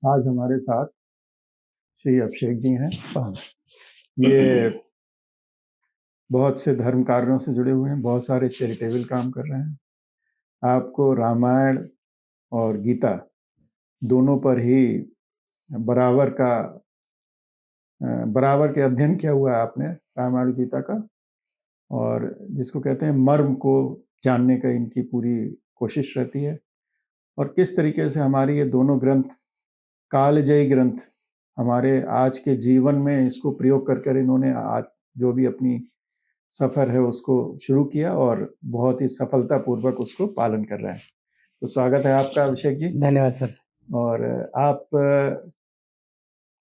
आज हमारे साथ श्री अभिषेक जी हैं। ये बहुत से धर्म कार्यों से जुड़े हुए हैं, बहुत सारे चैरिटेबल काम कर रहे हैं। आपको रामायण और गीता दोनों पर ही बराबर का बराबर के अध्ययन किया हुआ है आपने, रामायण और गीता का, और जिसको कहते हैं मर्म को जानने का इनकी पूरी कोशिश रहती है। और किस तरीके से हमारी ये दोनों ग्रंथ, कालजयी ग्रंथ, हमारे आज के जीवन में इसको प्रयोग कर इन्होंने आज जो भी अपनी सफर है उसको शुरू किया और बहुत ही सफलतापूर्वक उसको पालन कर रहे हैं। तो स्वागत है आपका अभिषेक जी। धन्यवाद सर। और आप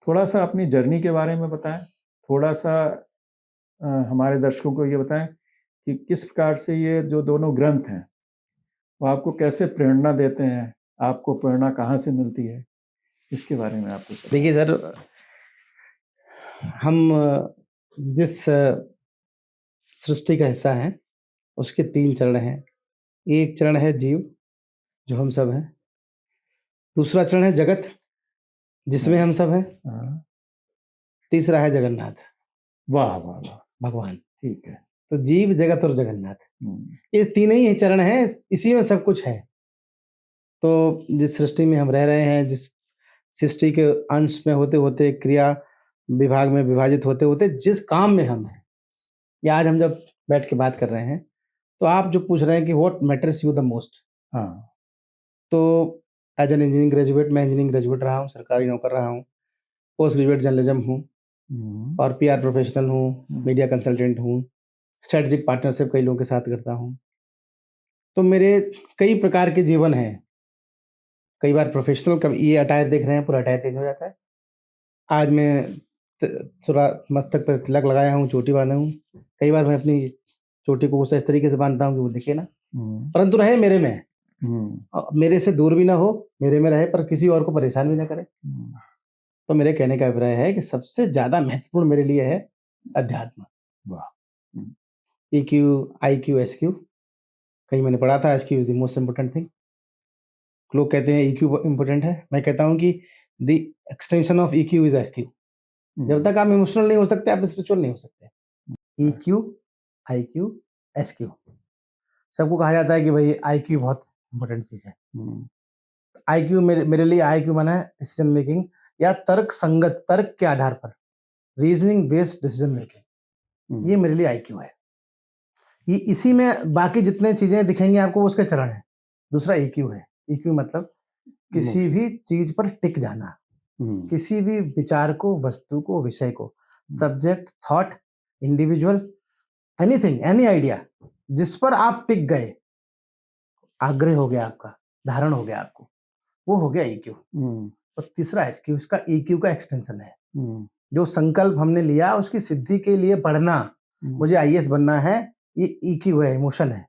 थोड़ा सा अपनी जर्नी के बारे में बताएं, थोड़ा सा हमारे दर्शकों को ये बताएं कि किस प्रकार से ये जो दोनों ग्रंथ हैं वो आपको कैसे प्रेरणा देते हैं, आपको प्रेरणा कहाँ से मिलती है, इसके बारे में आपको देखिए सर, हम जिस सृष्टि का हिस्सा हैं उसके 3 चरण हैं। एक चरण है जीव, जो हम सब हैं। दूसरा चरण है जगत, जिसमें हम सब हैं। तीसरा है जगन्नाथ। वाह वाह वाह, भगवान। ठीक है। तो जीव, जगत और जगन्नाथ, ये 3 ही चरण हैं, इसी में सब कुछ है। तो जिस सृष्टि में हम रह रहे हैं, जिस सृष्टि के अंश में होते होते, क्रिया विभाग में विभाजित होते होते, जिस काम में हम हैं, या आज हम जब बैठ के बात कर रहे हैं, तो आप जो पूछ रहे हैं कि what matters you the most. हाँ, तो एज एन इंजीनियरिंग ग्रेजुएट, मैं इंजीनियरिंग ग्रेजुएट रहा हूँ, सरकारी नौकर रहा हूँ, पोस्ट ग्रेजुएट जर्नलिज्म हूँ, और पीआर प्रोफेशनल हूँ, मीडिया कंसल्टेंट हूँ, स्ट्रेटेजिक पार्टनरशिप कई लोगों के साथ करता हूँ। तो मेरे कई प्रकार के जीवन हैं। कई बार प्रोफेशनल, कभी ये अटायर देख रहे हैं, पूरा अटायर चेंज हो जाता है। आज मैं थोड़ा मस्तक पर तिलक लगाया हूँ, चोटी बांधा हूँ। कई बार मैं अपनी चोटी को कुछ इस तरीके से बांधता हूँ कि वो दिखे ना, परंतु रहे मेरे में, मेरे से दूर भी ना हो, मेरे में रहे, पर किसी और को परेशान भी ना करे। तो मेरे कहने का अभिप्राय है कि सबसे ज्यादा महत्वपूर्ण मेरे लिए है अध्यात्म। वाह। EQ, IQ, SQ, कहीं मैंने पढ़ा था SQ is the most important thing. लोग कहते हैं EQ इम्पोर्टेंट है, मैं कहता हूँ कि the extension of EQ is SQ। जब तक आप इमोशनल नहीं हो सकते, आप स्पिरिचुअल नहीं हो सकते। EQ, IQ, SQ। सबको कहा जाता है कि भाई IQ बहुत इंपॉर्टेंट चीज है। IQ मेरे लिए IQ माना है डिसीजन मेकिंग, या तर्क संगत, तर्क के आधार पर रीजनिंग बेस्ड डिसीजन मेकिंग, ये मेरे लिए IQ है। ये इसी में बाकी जितने चीजें दिखेंगी आपको, वो उसके चरण है। दूसरा EQ है। EQ मतलब किसी भी चीज पर टिक जाना, किसी भी विचार को, वस्तु को, विषय को, subject, thought, individual, anything, any idea, जिस पर आप टिक गए, आग्रह हो गया आपका, धारण हो गया आपको, वो हो गया EQ। और तीसरा SQ, इसका EQ का एक्सटेंशन है। जो संकल्प हमने लिया उसकी सिद्धि के लिए पढ़ना, मुझे IAS बनना है, ये EQ है, इमोशन है।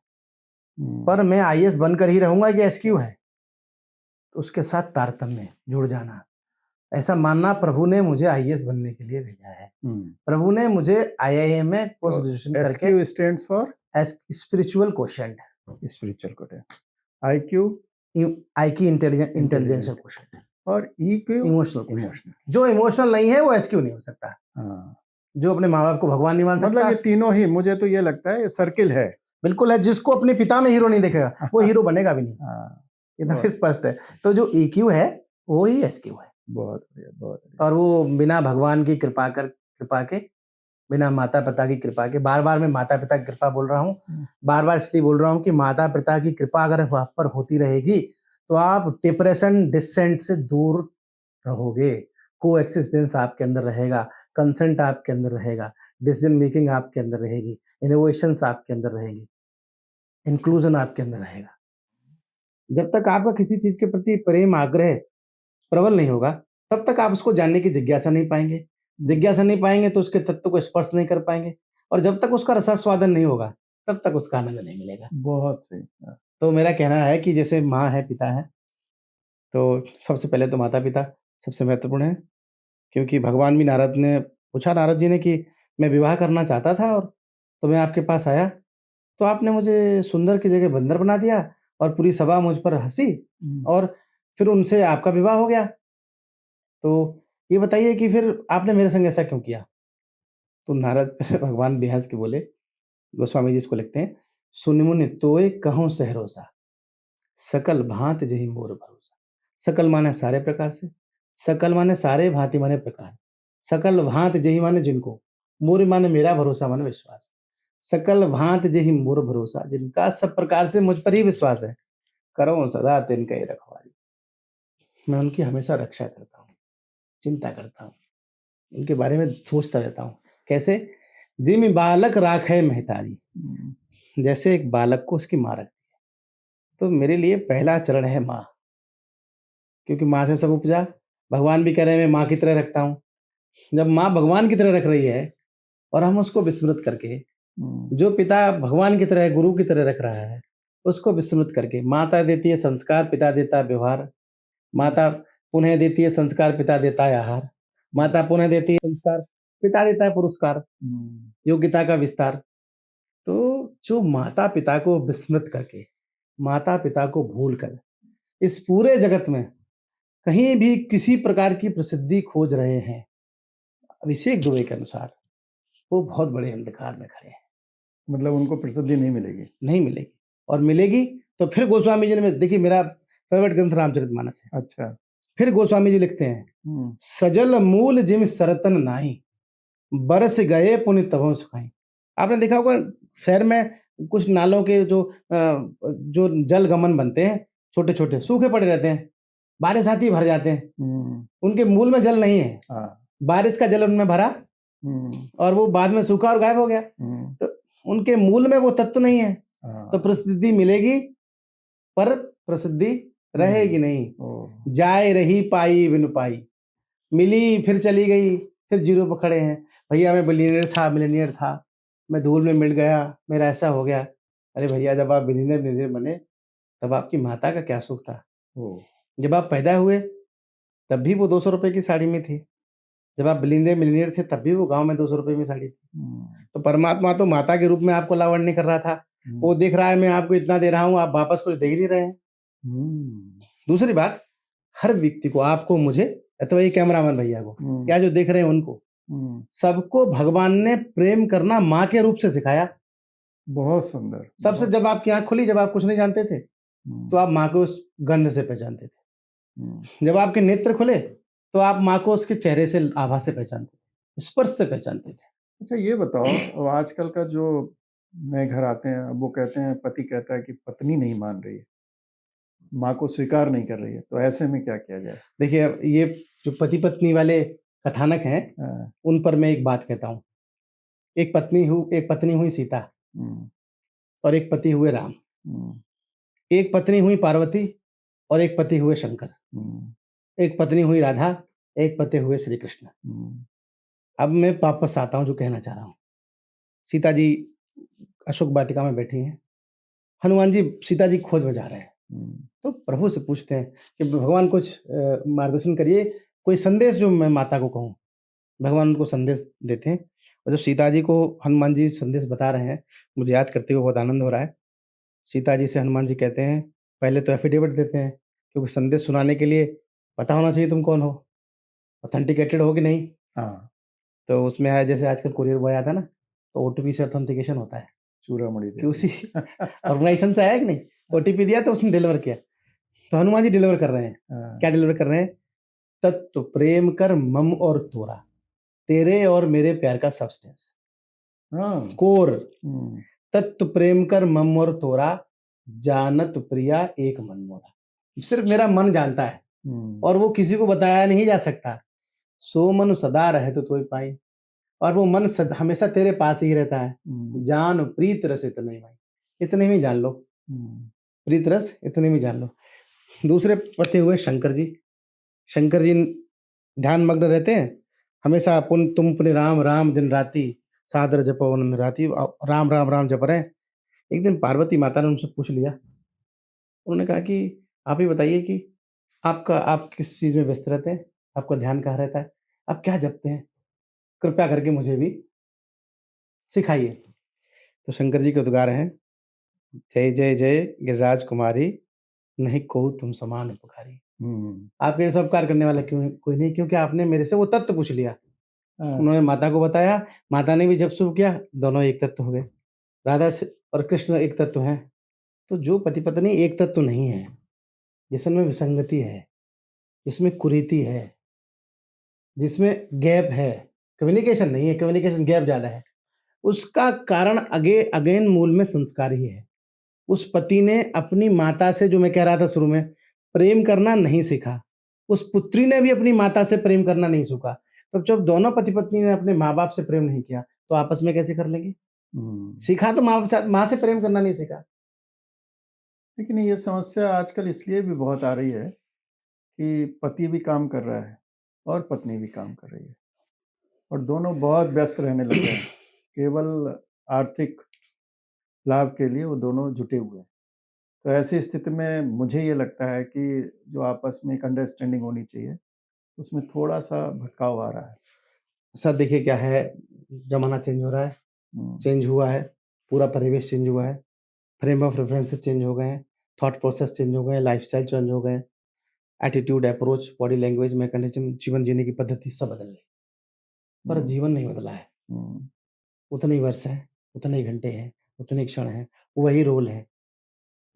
पर मैं IAS बनकर ही रहूंगा, ये SQ है। तो उसके साथ तारतम्य, जुड़ जाना, ऐसा मानना प्रभु ने मुझे IAS बनने के लिए भेजा है। प्रभु ने मुझे IIM में पोस्ट ग्रेजुएशन करके, SQ stands for spiritual quotient, spiritual quotient, IQ intelligential quotient, और EQ इमोशनल। जो इमोशनल नहीं है वो SQ नहीं हो सकता। जो अपने माँ बाप को भगवान नहीं मान सकता। मतलब ये तीनों ही, मुझे तो ये लगता है ये सर्किल है। बिल्कुल है। जिसको अपने पिता में हीरो नहीं देखेगा वो हीरो बनेगा भी नहीं। एकदम स्पष्ट है। तो जो EQ है वो ही SQ है। बहुत बढ़िया, बहुत बढ़िया। और वो बिना भगवान की कृपा के, बिना माता पिता की कृपा के, बार बार मैं माता पिता की कृपा बोल रहा हूँ, बार बार इसलिए बोल रहा हूँ कि माता पिता की कृपा अगर आप पर होती रहेगी तो आप डिप्रेशन, डिसेंट से दूर रहोगे। को एक्सिस्टेंस आपके अंदर रहेगा, कंसेंट आपके अंदर रहेगा, डिसीजन मेकिंग आपके अंदर रहेगी, इनोवेशंस आपके अंदर रहेगी, इंक्लूजन आपके अंदर रहेगा। जब तक आपका किसी चीज के प्रति प्रेम, आग्रह प्रबल नहीं होगा, तब तक आप उसको जानने की जिज्ञासा नहीं पाएंगे। जिज्ञासा नहीं पाएंगे तो उसके तत्व को स्पर्श नहीं कर पाएंगे, और जब तक उसका रसास्वादन नहीं होगा तब तक उसका आनंद नहीं मिलेगा। बहुत सही। तो मेरा कहना है कि जैसे माँ है, पिता है, तो सबसे पहले तो माता पिता सबसे महत्वपूर्ण है। क्योंकि भगवान भी, नारद ने पूछा नारद जी ने कि मैं विवाह करना चाहता था और तो मैं आपके पास आया, तो आपने मुझे सुंदर की जगह बंदर बना दिया और पूरी सभा मुझ पर हंसी, और फिर उनसे आपका विवाह हो गया। तो ये बताइए कि फिर आपने मेरे संग ऐसा क्यों किया? तो नारद भगवान भी हँस के बोले, गोस्वामी जी इसको लिखते हैं, "सुनि मुनि तोय कहूँ सहरोसा, सकल भाँति जेहि मोर भरोसा।" सकल माने सारे प्रकार से, सकल माने सारे, भाँति माने प्रकार, सकल भाँति जेहि माने जिनको, मोर माने मेरा, भरोसा माने विश्वास। सकल भाँति जेहि मोर भरोसा, जिनका सब प्रकार से मुझ पर ही विश्वास है, करऊँ सदा तिनके रखवारी। मैं उनकी हमेशा रक्षा करता हूँ, चिंता करता हूँ, उनके बारे में सोचता रहता हूँ। कैसे? जिमि बालक राखै महतारी, जैसे एक बालक को उसकी माँ रखती है। तो मेरे लिए पहला चरण है माँ, क्योंकि माँ से सब उपजा। भगवान भी कह रहे हैं मैं माँ की तरह रखता हूँ। जब माँ भगवान की तरह रख रही है और हम उसको विस्मृत करके, जो पिता भगवान की तरह, गुरु की तरह रख रहा है, उसको विस्मृत करके, माता देती है संस्कार, पिता देता है व्यवहार। माता पुनः देती है संस्कार, पिता देता है आहार। माता पुनः देती है संस्कार, पिता देता है पुरस्कार, योग्यता का विस्तार। तो जो माता-पिता को विस्मृत करके, माता-पिता को भूल कर, इस पूरे जगत में कहीं भी किसी प्रकार की प्रसिद्धि खोज रहे हैं, अभिषेक दुबे के अनुसार, वो बहुत बड़े अंधकार में खड़े हैं। मतलब उनको प्रसिद्धि नहीं मिलेगी। नहीं मिलेगी, और मिलेगी तो फिर गोस्वामी जी ने, देखिए मेरा फेवरेट ग्रंथ रामचरितमानस है। अच्छा। फिर गोस्वामी जी लिखते हैं, सजल मूल जिम सरतन नाहि, बरस गए पुनि तबहुँ सुखाई। आपने देखा होगा शहर में कुछ नालों के जो जल गमन बनते हैं, छोटे-छोटे सूखे पड़े रहते हैं, बारिश आती ही भर जाते हैं। उनके मूल में जल नहीं है, बारिश का जल उनमें भरा और वो बाद में सूखा और गायब हो गया। तो उनके मूल में वो तत्व नहीं है, तो प्रसिद्धि मिलेगी पर प्रसिद्धि रहेगी नहीं। जाए रही पाई बिनु पाई, मिली फिर चली गई, फिर जीरो पर खड़े हैं। भैया मैं मिलीनियर था, मैं धूल में मिल गया, मेरा ऐसा हो गया। अरे भैया, जब आप मिलीनियर बने तब आपकी माता का क्या सुख था? जब आप पैदा हुए तब भी वो 200 रुपए की साड़ी में थी। जब आप मिलीनियर थे तब भी वो गाँव में 200 रुपए में साड़ी थी। तो परमात्मा तो माता के रूप में आपको लावण्य कर रहा था। वो देख रहा है मैं आपको इतना दे रहा हूँ, आप वापस कुछ दे ही नहीं रहे हैं। दूसरी बात, हर व्यक्ति को, आपको, मुझे, अथवा ये कैमरामैन भैया को, या जो देख रहे हैं उनको, सबको भगवान ने प्रेम करना माँ के रूप से सिखाया। बहुत सुंदर। सबसे जब आपकी आँख खुली, जब आप कुछ नहीं जानते थे, तो आप माँ को उस गंध से पहचानते थे। जब आपके नेत्र खुले तो आप माँ को उसके चेहरे से, आभा से पहचानते थे, स्पर्श से पहचानते थे। अच्छा ये बताओ, अब आजकल का जो नए घर आते हैं, अब वो कहते हैं, पति कहता है कि पत्नी नहीं मान रही है, माँ को स्वीकार नहीं कर रही है, तो ऐसे में क्या किया जाए? देखिए, अब ये जो पति पत्नी वाले कथानक हैं, उन पर मैं एक बात कहता हूँ। एक पत्नी हुई सीता और एक पति हुए राम। एक पत्नी हुई पार्वती और एक पति हुए शंकर। एक पत्नी हुई राधा, एक पति हुए श्री कृष्ण। अब मैं वापस आता हूँ जो कहना चाह रहा हूँ। सीता जी अशोक वाटिका में बैठी हैं, हनुमान जी सीता जी खोज में जा रहे हैं। तो प्रभु से पूछते हैं कि भगवान कुछ मार्गदर्शन करिए, कोई संदेश जो मैं माता को कहूँ। भगवान उनको संदेश देते हैं, और जब सीता जी को हनुमान जी संदेश बता रहे हैं, मुझे याद करते हुए बहुत आनंद हो रहा है। सीता जी से हनुमान जी कहते हैं, पहले तो एफिडेविट देते हैं, क्योंकि संदेश सुनाने के लिए पता होना चाहिए तुम कौन हो, ऑथेंटिकेटेड हो कि नहीं। तो उसमें है, जैसे आजकल कुरियर बॉय आता है ना, तो ओटीपी से ऑथेंटिकेशन होता है चूड़ामणि कि उसी ऑर्गेनाइजेशन से आया कि नहीं, ओटीपी दिया तो उसने डिलीवर किया। तो हनुमान जी डिलीवर कर रहे हैं। क्या डिलीवर कर रहे हैं? तत्व प्रेम कर मम और तोरा, तेरे और मेरे प्यार का सब्सटेंस, कोर। तत्व प्रेम कर मम और तोरा, जानत प्रिया एक मन मोरा। सिर्फ मेरा मन जानता है, और वो किसी को बताया नहीं जा सकता। सो मन सदा रहे तो तोय पाई, और वो मन हमेशा तेरे पास ही रहता है। जान प्रीत रस इतने भाई, इतने में जान लो, प्रीत रस इतने में जान लो। दूसरे पति हुए शंकर जी। शंकर जी ध्यान मग्न रहते हैं, हमेशा तुम पुनि राम राम दिन राति, सादर जपो नंद राति, राम राम राम जप रहे हैं। एक दिन पार्वती माता ने उनसे पूछ लिया, उन्होंने कहा कि आप ही बताइए कि आप किस चीज में व्यस्त रहते हैं, आपका ध्यान कहाँ रहता है, आप क्या जपते हैं, कृपया करके मुझे भी सिखाइए। तो शंकर जी के उद्गार हैं, जय जय जय गिरिराज कुमारी, नहीं को तुम समान पुकारी। आपके जैसा उपकार करने वाला क्यों कोई नहीं, क्योंकि आपने मेरे से वो तत्व पूछ लिया। हाँ, उन्होंने माता को बताया, माता ने भी जब शुभ किया, दोनों एक तत्व हो गए। राधा और कृष्ण एक तत्व हैं। तो जो पति पत्नी एक तत्व नहीं है, जिसमें विसंगति है, जिसमें कुरीति है, जिसमें गैप है, कम्युनिकेशन नहीं है, कम्युनिकेशन गैप ज़्यादा है, उसका कारण अगेन मूल में संस्कार ही है। उस पति ने अपनी माता से, जो मैं कह रहा था शुरू में, प्रेम करना नहीं सीखा। उस पुत्री ने भी अपनी माता से प्रेम करना नहीं सीखा। तो जब दोनों पति पत्नी ने अपने माँ बाप से प्रेम नहीं किया, तो आपस में कैसे कर लेंगे? सीखा तो माँ से प्रेम करना नहीं सीखा। लेकिन ये समस्या आजकल इसलिए भी बहुत आ रही है कि पति भी काम कर रहा है और पत्नी भी काम कर रही है और दोनों बहुत व्यस्त रहने लगे हैं। केवल आर्थिक लाभ के लिए वो दोनों जुटे हुए हैं। तो ऐसी स्थिति में मुझे ये लगता है कि जो आपस में एक अंडरस्टैंडिंग होनी चाहिए, उसमें थोड़ा-सा भटकाव आ रहा है। सर देखिए क्या है, ज़माना चेंज हो रहा है, चेंज हुआ है, पूरा परिवेश चेंज हुआ है, फ्रेम ऑफ रेफरेंसेस चेंज हो गए हैं, थॉट प्रोसेस चेंज हो गए हैं, लाइफ़स्टाइल चेंज हो गए हैं, attitude, approach, body language, mechanism, जीवन जीने की पद्धति सब बदल गई। पर जीवन नहीं बदला है। उतने ही वर्ष हैं, उतने ही घंटे हैं, उतने ही क्षण हैं, वही रोल है,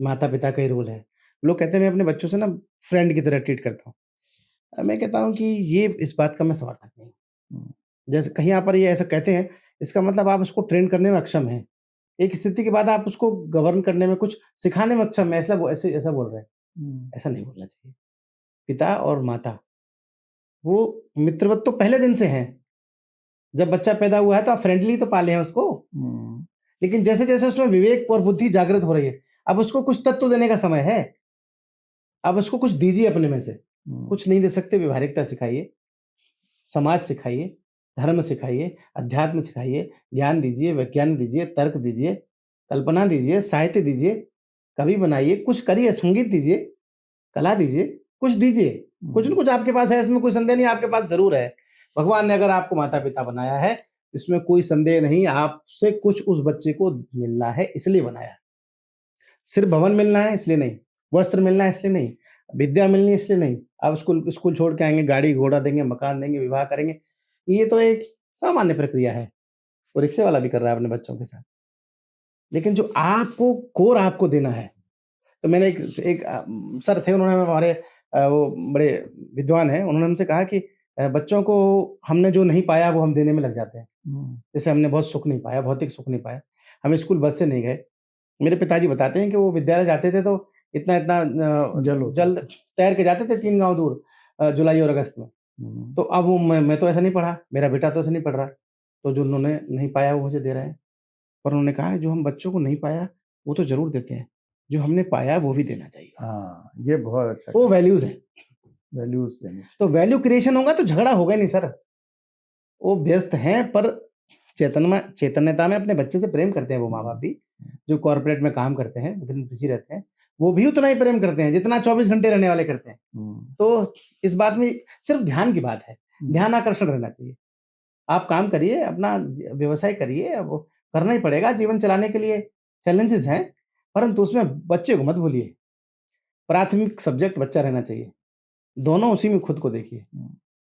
माता-पिता का ही रोल है। लोग कहते हैं मैं अपने बच्चों से ना फ्रेंड की तरह ट्रीट करता हूँ। मैं कहता हूँ कि ये इस बात का मैं समर्थक नहीं हूँ। जैसे कहीं यहाँ पर ये ऐसा कहते हैं, इसका मतलब आप उसको ट्रेन करने में अक्षम हैं। एक स्थिति के बाद आप उसको गवर्न करने में, कुछ सिखाने में अक्षम हैं, ऐसा बोल रहे हैं। ऐसा नहीं बोलना चाहिए। पिता और माता, वो मित्रवत तो पहले दिन से हैं। जब बच्चा पैदा हुआ है तो आप फ्रेंडली तो पाले हैं उसको। लेकिन जैसे-जैसे उसमें विवेक और बुद्धि जागृत हो रही है, अब उसको कुछ तत्व देने का समय है। अब उसको कुछ दीजिए अपने में से। कुछ नहीं दे सकते, व्यवहारिकता सिखाइए, समाज सिखाइए, धर्म सिखाइए, अध्यात्म सिखाइए, ज्ञान दीजिए, विज्ञान दीजिए, तर्क दीजिए, कल्पना दीजिए, साहित्य दीजिए, कवि बनाइए, कुछ करिए, संगीत दीजिए, कला दीजिए, कुछ दीजिए। कुछ न कुछ आपके पास है, इसमें कोई संदेह नहीं, आपके पास ज़रूर है। भगवान ने अगर आपको माता-पिता बनाया है, इसमें कोई संदेह नहीं, आपसे कुछ उस बच्चे को मिलना है, इसलिए बनाया है। सिर्फ भवन मिलना है इसलिए नहीं, वस्त्र मिलना है इसलिए नहीं, विद्या मिलनी है इसलिए नहीं। आप स्कूल छोड़ के आएँगे, गाड़ी-घोड़ा देंगे, मकान देंगे, विवाह करेंगे, ये तो एक सामान्य प्रक्रिया है। वो रिक्शे वाला भी कर रहा है अपने बच्चों के साथ। लेकिन जो आपको कोर आपको देना है, तो मैंने एक सर थे, उन्होंने हमारे वो बड़े विद्वान हैं, उन्होंने हमसे कहा कि बच्चों को हमने जो नहीं पाया वो हम देने में लग जाते हैं। जैसे हमने बहुत सुख नहीं पाया, भौतिक सुख नहीं पाया, हम स्कूल बस से नहीं गए। मेरे पिताजी बताते हैं कि वो विद्यालय जाते थे तो इतना-इतना जल्द तैर के जाते थे 3 गाँव दूर, जुलाई और अगस्त में। तो अब वो मैं तो ऐसा नहीं पढ़ा, मेरा बेटा तो ऐसा नहीं पढ़ रहा, तो जो उन्होंने नहीं पाया वो मुझे दे रहे हैं। पर उन्होंने कहा है जो हम बच्चों को नहीं पाया, वो तो ज़रूर देते हैं, जो हमने पाया वो भी देना चाहिए। हाँ, ये बहुत अच्छा वो वैल्यूज़ हैं। वैल्यूज़ देनी चाहिए। तो वैल्यू क्रिएशन होगा तो झगड़ा होगा ही नहीं सर। वो व्यस्त हैं पर चैतन्यता में अपने बच्चे से प्रेम करते हैं वो माँ-बाप भी, जो कॉर्पोरेट में काम करते हैं, दिन बिज़ी रहते हैं, वो भी उतना ही प्रेम करते हैं, जितना 24 घंटे रहने वाले करते हैं। तो इस बात में सिर्फ ध्यान की बात है, ध्यान आकर्षण रहना चाहिए। आप काम करिए, अपना व्यवसाय करिए, अब वो करना ही पड़ेगा, जीवन चलाने के लिए चैलेंजेज़ हैं, परंतु उसमें बच्चे को मत भूलिए। प्राथमिक सब्जेक्ट बच्चा रहना चाहिए। दोनों उसी में खुद को देखिए।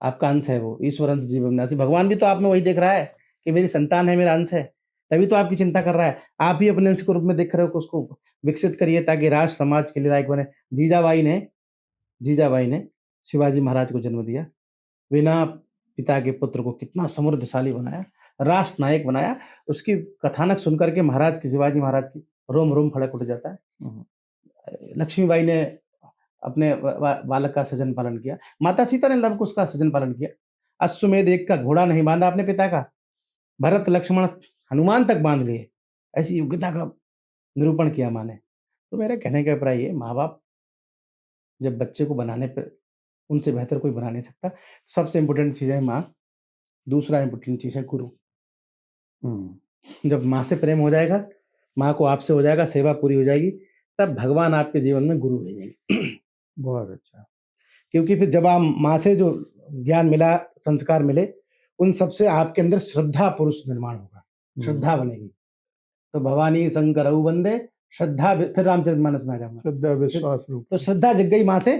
आपका अंश है वो, ईश्वर अंश जीव अविनाशी। भगवान भी तो आप में वही देख रहा है कि मेरी संतान है, मेरा अंश है, तभी तो आपकी चिंता कर रहा है। आप भी अपने अंश के रूप में देख रहे हो कि उसको विकसित करिए ताकि राष्ट्र समाज के लिए लायक बने। जीजाबाई ने शिवाजी महाराज को जन्म दिया, बिना पिता के पुत्र को कितना समृद्धशाली बनाया, राष्ट्र नायक बनाया। उसकी कथानक सुनकर के शिवाजी महाराज की रोम-रोम खड़क उठ जाता है। लक्ष्मीबाई ने अपने बालक का सजन पालन किया, माता सीता ने लव-कुश का सजन पालन किया। अश्वमेध एक का घोड़ा नहीं बांधा अपने पिता का, भरत, लक्ष्मण, हनुमान तक बांध लिए। ऐसी योग्यता का निरूपण किया माँ ने। तो मेरे कहने का अभिप्राय ये, माँ-बाप जब बच्चे को बनाने पे, उनसे बेहतर कोई बना नहीं सकता। सबसे इम्पोर्टेंट चीज़ है माँ, दूसरा इम्पोर्टेंट चीज़ है गुरु। जब माँ से प्रेम हो जाएगा, माँ को आपसे हो जाएगा, सेवा पूरी हो जाएगी, तब भगवान आपके जीवन में गुरु भेजेंगे। बहुत अच्छा। क्योंकि फिर जब आप माँ से जो ज्ञान मिला, संस्कार मिले, उन सब से आपके अंदर श्रद्धा पुरुष निर्माण होगा, श्रद्धा बनेगी। तो भवानी शंकरऊ वंदे, श्रद्धा फिर रामचरितमानस में आ जाऊँगा। श्रद्धा विश्वास रूप। तो श्रद्धा जग गई माँ से,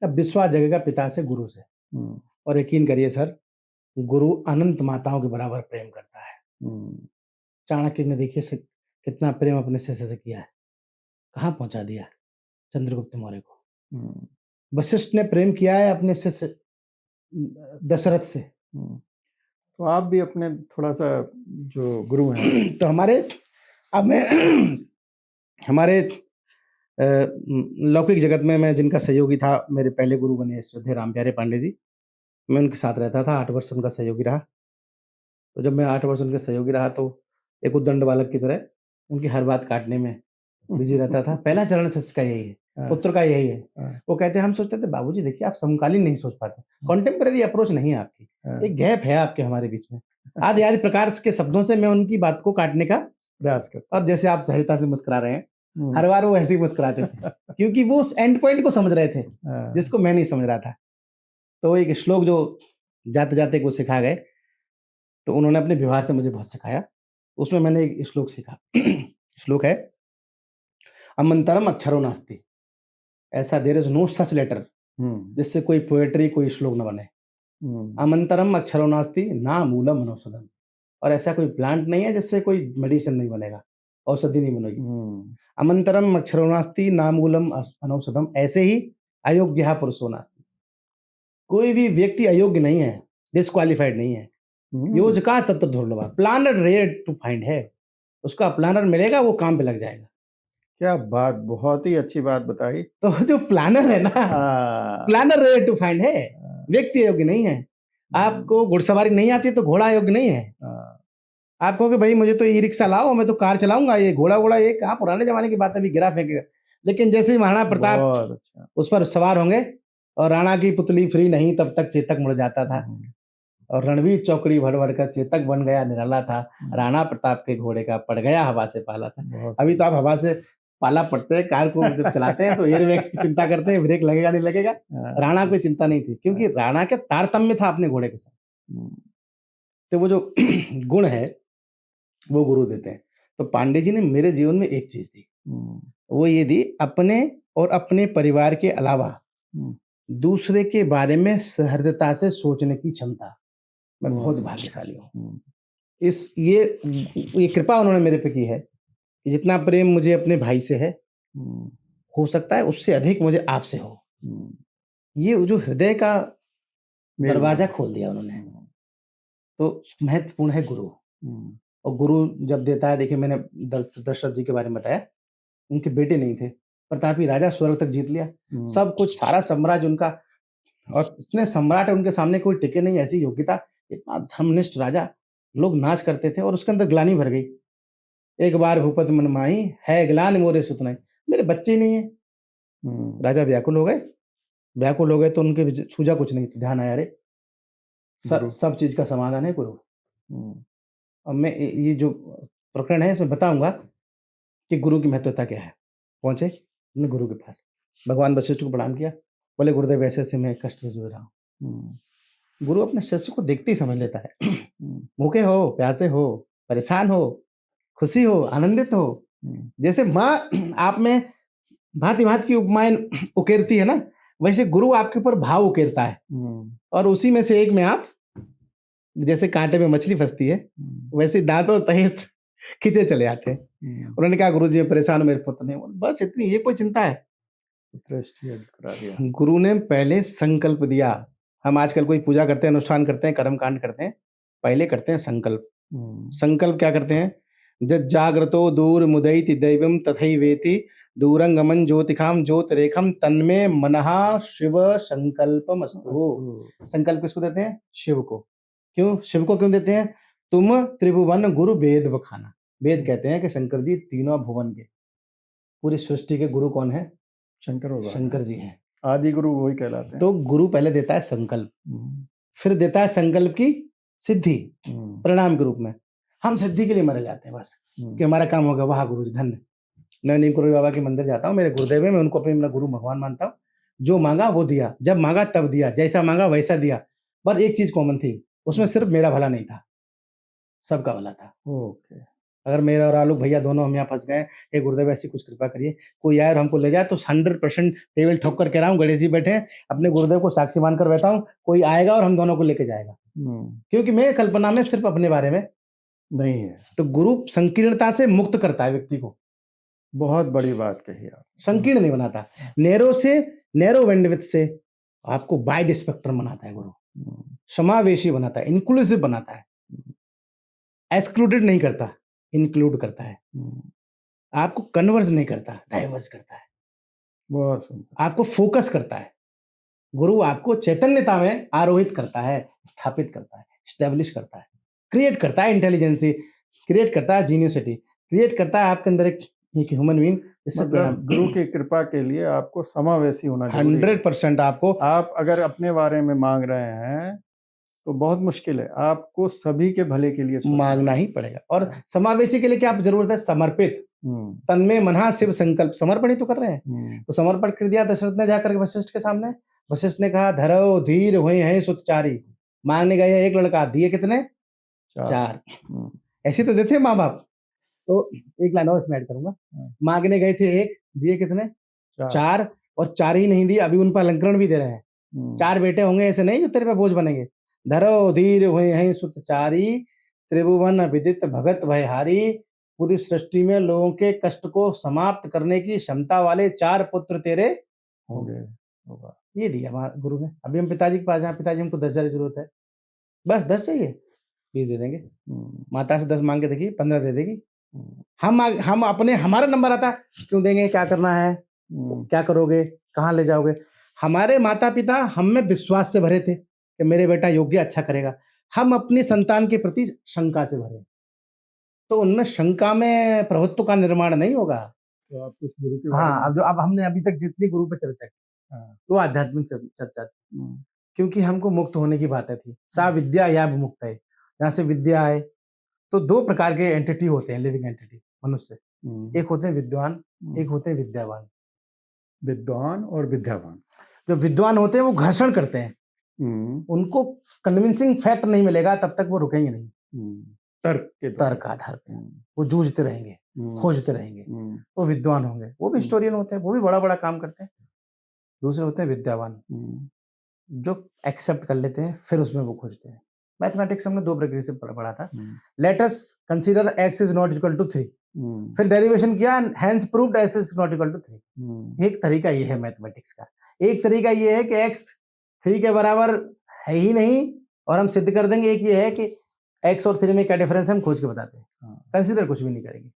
अब विश्वास जगेगा पिता से, गुरु से। हम्म, और यकीन करिए सर, गुरु अनंत माताओं के बराबर प्रेम करता है। हम्म, चाणक्य ने देखिए कितना प्रेम अपने शिष्य से किया है, कहाँ पहुंचा दिया चंद्रगुप्त मौर्य को। हम्म, वशिष्ठ ने प्रेम किया है अपने शिष्य दशरथ से। तो आप भी अपने थोड़ा सा जो गुरु हैं तो हमारे अब मैं हमारे लौकिक जगत में मैं जिनका सहयोगी था, मेरे पहले गुरु बने श्रद्धेय राम प्यारे पांडे जी। मैं उनके साथ रहता था, 8 वर्ष उनका सहयोगी रहा। तो जब मैं 8 वर्ष उनके सहयोगी रहा तो एक उद्दंड बालक की तरह उनकी हर बात काटने में बिजी रहता था। पहला चरण शिष्य का यही है, हाँ, पुत्र का यही है। हाँ, वो कहते हैं, हम सोचते थे बाबूजी देखिए आप समकालीन नहीं सोच पाते, कॉन्टेम्पररी अप्रोच नहीं है आपकी, हाँ, एक गैप है आपके हमारे बीच में। आदि आदि प्रकार के शब्दों से मैं उनकी बात को काटने का प्रयास करता और जैसे आप सहजता से मुस्कुरा रहे हैं, हूँ। हर बार वो ऐसे ही मुस्कुराते थे क्योंकि वो उस एंड पॉइंट को समझ रहे थे हाँ, जिसको मैं नहीं समझ रहा था। तो एक श्लोक जो जाते जाते को सिखा गए, तो उन्होंने अपने व्यवहार से मुझे बहुत सिखाया। उसमें मैंने एक श्लोक सीखा। श्लोक है, अमंतरम अक्षरो नास्ति, ऐसा there is no such letter hmm, जिससे कोई पोएट्री कोई श्लोक न बने। अमंतरम अक्षरो नास्ति ना मूलम मनौषधम, और ऐसा कोई प्लांट नहीं है जिससे कोई मेडिसिन नहीं बनेगा, औषधि नहीं बनेगी। अमंतरम अक्षरो नास्ति ना मूलम अनौषधम, ऐसे ही अयोग्य पुरुषो नास्ति, कोई भी व्यक्ति अयोग्य नहीं है, डिस्क्वालिफाइड नहीं है। योजका तत्व दुर्लभ, प्लानर रेयर टू फाइंड है, उसका प्लानर मिलेगा वो काम पे लग जाएगा। क्या बात, बहुत ही अच्छी बात बताई। तो जो प्लानर है ना, प्लानर रेयर टू फाइंड है, व्यक्ति योग्य नहीं है। आपको घुड़सवारी नहीं आती तो घोड़ा योग्य नहीं है। आप कहोगे भाई मुझे तो ई रिक्शा लाओ, मैं तो कार चलाऊंगा, ये घोड़ा ये कहाँ पुराने जमाने की बात है, अभी गिरा फेंकेगा। लेकिन जैसे ही महाराणा प्रताप उस पर सवार होंगे और राणा की पुतली फ्री नहीं तब तक चेतक मुड़ जाता था, और रणवीर चौकड़ी भर भर कर चेतक बन गया, निराला था। राणा प्रताप के घोड़े का पड़ गया हवा से पाला था। अभी तो आप हवा से पाला पड़ते हैं, कार को जब चलाते हैं तो एयरबैग्स की चिंता करते हैं, ब्रेक लगेगा नहीं लगेगा। राणा को चिंता नहीं थी क्योंकि राणा के तारतम्य था अपने घोड़े के साथ। तो वो जो गुण है वो गुरु देते हैं। तो पांडे जी ने मेरे जीवन में एक चीज दी, वो ये दी, अपने और अपने परिवार के अलावा दूसरे के बारे में सहृदयता से सोचने की क्षमता। मैं बहुत भाग्यशाली हूँ। ये कृपा उन्होंने मेरे पे की है कि जितना प्रेम मुझे अपने भाई से है, हो सकता है उससे अधिक मुझे आपसे हो। ये जो हृदय का दरवाजा खोल दिया उन्होंने, तो महत्वपूर्ण है गुरु। और गुरु जब देता है, देखिए मैंने दशरथ जी के बारे में बताया, उनके बेटे नहीं थे, प्रतापी राजा, स्वर्ग तक जीत लिया, सब कुछ, सारा साम्राज्य उनका, और इतने सम्राट उनके सामने कोई टिके नहीं, ऐसी योग्यता, इतना धर्मनिष्ठ राजा, लोग नाच करते थे। और उसके अंदर ग्लानि भर गई, एक बार भूपत मन माही है ग्लानि मोरे सुत नहीं, मेरे बच्चे ही नहीं है। राजा व्याकुल हो गए तो उनके सूझा कुछ नहीं, तो ध्यान आया, अरे सब चीज का समाधान है गुरु। अब मैं ये जो प्रकरण है इसमें बताऊंगा कि गुरु की महत्वता क्या है। पहुंचे अपने गुरु के पास, भगवान वशिष्ठ को प्रणाम किया, बोले गुरुदेव ऐसे से मैं कष्ट से जूझ रहा हूँ। गुरु अपने शिष्य को देखते ही समझ लेता है, भूखे हो, प्यासे हो, परेशान हो, खुशी हो, आनंदित हो। जैसे माँ आप में भांति भांति की उपमाएं उकेरती है ना, वैसे गुरु आपके ऊपर भाव उकेरता है, और उसी में से एक में आप, जैसे कांटे में मछली फंसती है वैसे दांतों तहित खींचे चले आते हैं। उन्होंने कहा गुरु जी मैं परेशान हूं, मेरे पुत्र नहीं, बस इतनी, ये कोई चिंता है। गुरु ने पहले संकल्प दिया। हम आजकल कोई पूजा करते हैं, अनुष्ठान करते हैं, कर्म कांड करते हैं, पहले करते हैं संकल्प। संकल्प क्या करते हैं, जाग्रतो दूर मुदयति दैवम तथैवेति दूरंगमन ज्योतिखाम ज्योतिरेखम तन्मे मनहा शिव संकल्पमस्तु। संकल्प किसको देते हैं, शिव को। क्यों, शिव को क्यों देते हैं, तुम त्रिभुवन गुरु वेद बखाना। वेद कहते हैं कि शंकर जी तीनों भुवन के, पूरी सृष्टि के गुरु कौन है, शंकर जी हैं, आदि गुरु वही कहलाते हैं। तो गुरु पहले देता है संकल्प, फिर देता है संकल्प की सिद्धि परिणाम के रूप में। हम सिद्धि के लिए मरे जाते हैं बस कि हमारा काम होगा, वाह गुरु जी धन्य। मैं नीम गुरु बाबा के मंदिर जाता हूँ, मेरे गुरुदेव है, मैं उनको अपना गुरु भगवान मानता हूँ। जो मांगा वो दिया, जब मांगा तब दिया, जैसा मांगा वैसा दिया। पर एक चीज कॉमन थी, उसमें सिर्फ मेरा भला नहीं था, सबका भला था। अगर मेरा और आलोक भैया दोनों हम यहाँ फंस गए, हे गुरुदेव ऐसी कुछ कृपा करिए, कोई आए और हमको ले जाए, तो 100% टेबल ठोक कर कह रहा हूँ, गणेश जी बैठे हैं, अपने गुरुदेव को साक्षी मानकर बैठा हूँ, कोई आएगा और हम दोनों को लेके जाएगा, क्योंकि मेरी कल्पना में सिर्फ अपने बारे में नहीं है। तो गुरु संकीर्णता से मुक्त करता है व्यक्ति को, बहुत बड़ी बात कही आप। संकीर्ण नहीं बनाता, नैरो से नैरो बैंडविड्थ से आपको वाइड स्पेक्ट्रम बनाता है गुरु, समावेशी बनाता है, इंक्लूसिव बनाता है, एक्सक्लूडेड नहीं करता, इंक्लूड करता है, आपको कन्वर्ज नहीं करता, डाइवर्स करता है, बहुत सुंदर। आपको फोकस करता है। गुरु आपको चैतन्यता में आरोहित करता है, स्थापित करता है, स्टैब्लिश करता है, क्रिएट करता है इंटेलिजेंसी, क्रिएट करता है जीनियोसिटी, क्रिएट करता है आपके अंदर एक ह्यूमन बीइंग। मतलब गुरु की कृपा के लिए आपको समावेशी होना जरूरी है। 100% आपको, आप अगर अपने बारे में मांग रहे हैं तो बहुत मुश्किल है, आपको सभी के भले के लिए मांगना ही पड़ेगा। और समावेशी के लिए क्या जरूरत है? समर्पित, तन्मय मनः शिव संकल्प, समर्पण ही तो कर रहे हैं। तो समर्पण कर दिया दशरथ ने जाकर वशिष्ठ के सामने। वशिष्ठ ने कहा धरो धीर हुए हैं सुतचारी, मांगने गए एक लड़का, दिए कितने? 4। ऐसे तो देते माँ बाप। तो एक लाइन और इसमें ऐड करूंगा, मांगने गए थे 1, दिए कितने? 4। और 4 ही नहीं दिए, अभी उन पर अलंकरण भी दे रहे हैं। 4 बेटे होंगे ऐसे नहीं जो तेरे पे बोझ बनेंगे। धरो धीर हुए हैं सुतचारी, त्रिभुवन विदित भगत भयहारी, पूरी सृष्टि में लोगों के कष्ट को समाप्त करने की क्षमता वाले 4 पुत्र तेरे होंगे। ये दिया हमारे गुरु ने। अभी हम पिताजी के पास जाए, पिताजी हमको 10,000 की जरूरत है, बस 10 चाहिए, 20 दे देंगे। माता से 10 मांग के देखिए, 15 दे देगी। हम अपने, हमारा नंबर आता है, क्यों देंगे, क्या करना है, क्या करोगे, कहाँ ले जाओगे। हमारे माता पिता हम में विश्वास से भरे थे कि मेरे बेटा योग्य अच्छा करेगा। हम अपनी संतान के प्रति शंका से भरे, तो उनमें शंका में प्रभुत्व का निर्माण नहीं होगा। तो आप कुछ गुरु के हाँ, अब हमने अभी तक जितनी गुरु पे चर्चा की, तो आध्यात्मिक चर्चा थी, क्योंकि हमको मुक्त होने की बातें थी। सा विद्या या मुक्त है, यहाँ से विद्या है। तो 2 प्रकार के एंटिटी होते हैं, लिविंग एंटिटी मनुष्य। एक होते हैं विद्वान, एक होते हैं विद्यावान। विद्वान और विद्यावान। जो विद्वान होते हैं वो घर्षण करते हैं, उनको कन्विंसिंग फैक्ट नहीं मिलेगा तब तक वो रुकेंगे नहीं। तर्क आधार पे वो जूझते रहेंगे, खोजते रहेंगे, वो विद्वान होंगे। वो भी हिस्टोरियन होते हैं, वो भी बड़ा बड़ा काम करते हैं। दूसरे होते हैं विद्यावान, जो एक्सेप्ट कर लेते हैं, फिर उसमें वो खोजते हैं। मैथमेटिक्स हमने 2 प्रकार से पढ़ा था। Let us consider x is not equal to 3, फिर डेरिवेशन किया, hence proved x is not equal to 3। एक तरीका ये है मैथमेटिक्स का। एक तरीका ये है कि x 3 के बराबर है ही नहीं और हम सिद्ध कर देंगे। एक ये है कि x और 3 में क्या डिफरेंस है, हम खोज के बताते हैं। कंसीडर कुछ भी नहीं करेंगे।